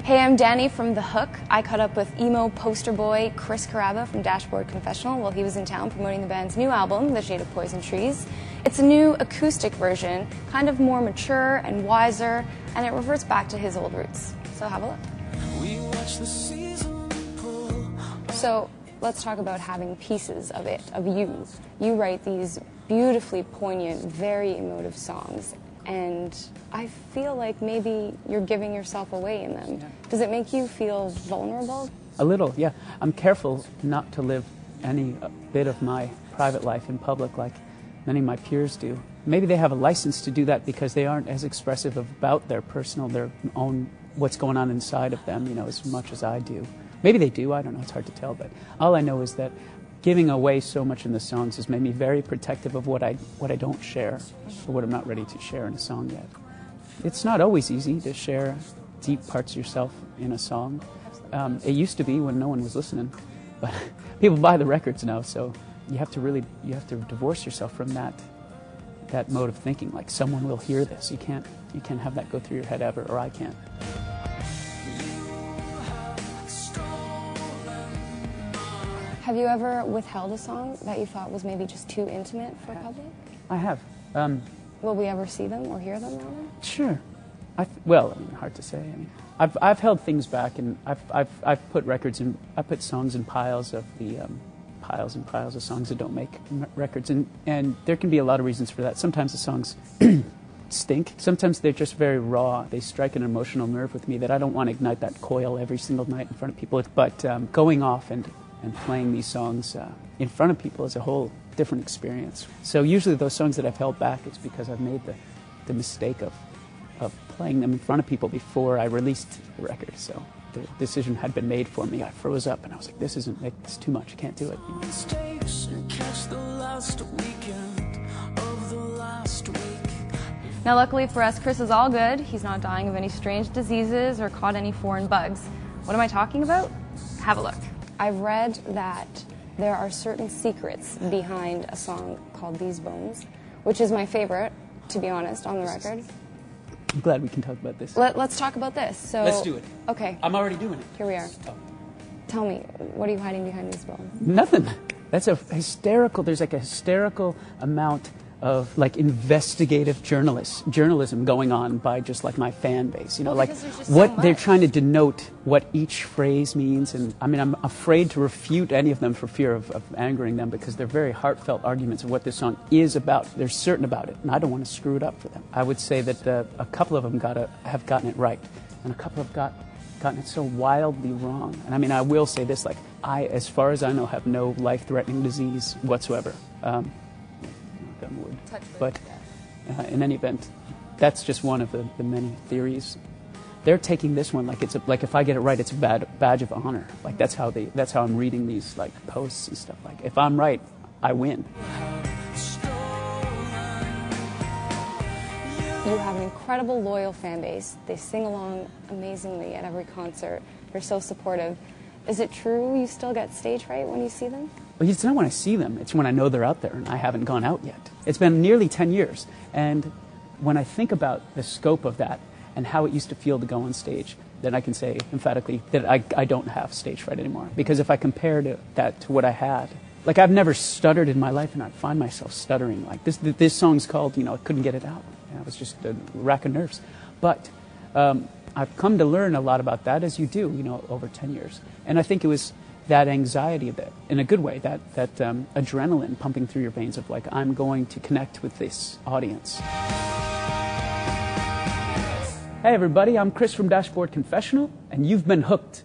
Hey, I'm Danny from The Hook. I caught up with emo poster boy Chris Carrabba from Confessional while he was in town promoting the band's new album, The Shade of Poison Trees. It's a new acoustic version, kind of more mature and wiser, and it reverts back to his old roots. So have a look. So let's talk about having pieces of it, of you. You write these beautifully poignant, very emotive songs, and I feel like maybe you're giving yourself away in them. Yeah. Does it make you feel vulnerable? A little, yeah. I'm careful not to live any bit of my private life in public like many of my peers do. Maybe they have a license to do that because they aren't as expressive about their personal, their own, what's going on inside of them, you know, as much as I do. Maybe they do, I don't know, it's hard to tell, but all I know is that giving away so much in the songs has made me very protective of what I don't share, or what I'm not ready to share in a song yet. It's not always easy to share deep parts of yourself in a song. It used to be when no one was listening, but people buy the records now, so you have to divorce yourself from that mode of thinking, like someone will hear this. You can't have that go through your head ever, or I can't. Have you ever withheld a song that you thought was maybe just too intimate for public? I have. Will we ever see them or hear them, rather? Sure. Well, I mean, hard to say. I mean, I've held things back, and I've put records in. I put songs in piles of piles and piles of songs that don't make records, and there can be a lot of reasons for that. Sometimes the songs stink. Sometimes they're just very raw. They strike an emotional nerve with me that I don't want to ignite that coil every single night in front of people. But going off and playing these songs in front of people is a whole different experience. So usually those songs that I've held back, it's because I've made the mistake of playing them in front of people before I released the record. So the decision had been made for me. I froze up and I was like, this is too much, I can't do it. You know? Now luckily for us, Chris is all good. He's not dying of any strange diseases or caught any foreign bugs. What am I talking about? Have a look. I've read that there are certain secrets behind a song called These Bones, which is my favorite, to be honest, on the record. I'm glad we can talk about this. Let's talk about this. So let's do it. Okay. I'm already doing it. Here we are. Oh. Tell me, what are you hiding behind these bones? Nothing. That's a hysterical, there's like a hysterical amount of like investigative journalism going on by just like my fan base, you know, like what they're trying to denote what each phrase means, and I mean I'm afraid to refute any of them for fear of angering them, because they're very heartfelt arguments of what this song is about. They're certain about it, and I don't want to screw it up for them. I would say that a couple of them have gotten it right, and a couple have gotten it so wildly wrong. And I mean, I will say this, like I, as far as I know, have no life-threatening disease whatsoever. Wood. But in any event, that's just one of the many theories. They're taking this one like like if I get it right, it's a badge of honor. Like that's how I'm reading these like posts and stuff. Like if I'm right, I win. You have an incredible loyal fan base. They sing along amazingly at every concert. They're so supportive. Is it true you still get stage fright when you see them? Well, it's not when I see them. It's when I know they're out there and I haven't gone out yet. It's been nearly 10 years. And when I think about the scope of that and how it used to feel to go on stage, then I can say emphatically that I don't have stage fright anymore. Because if I compare that to what I had, like I've never stuttered in my life, and I find myself stuttering. Like this song's called, you know, I couldn't get it out. You know, it was just a rack of nerves. But I've come to learn a lot about that, as you do, you know, over 10 years. And I think it was that anxiety, that in a good way, that adrenaline pumping through your veins of like, I'm going to connect with this audience. Hey everybody, I'm Chris from Confessional, and you've been hooked.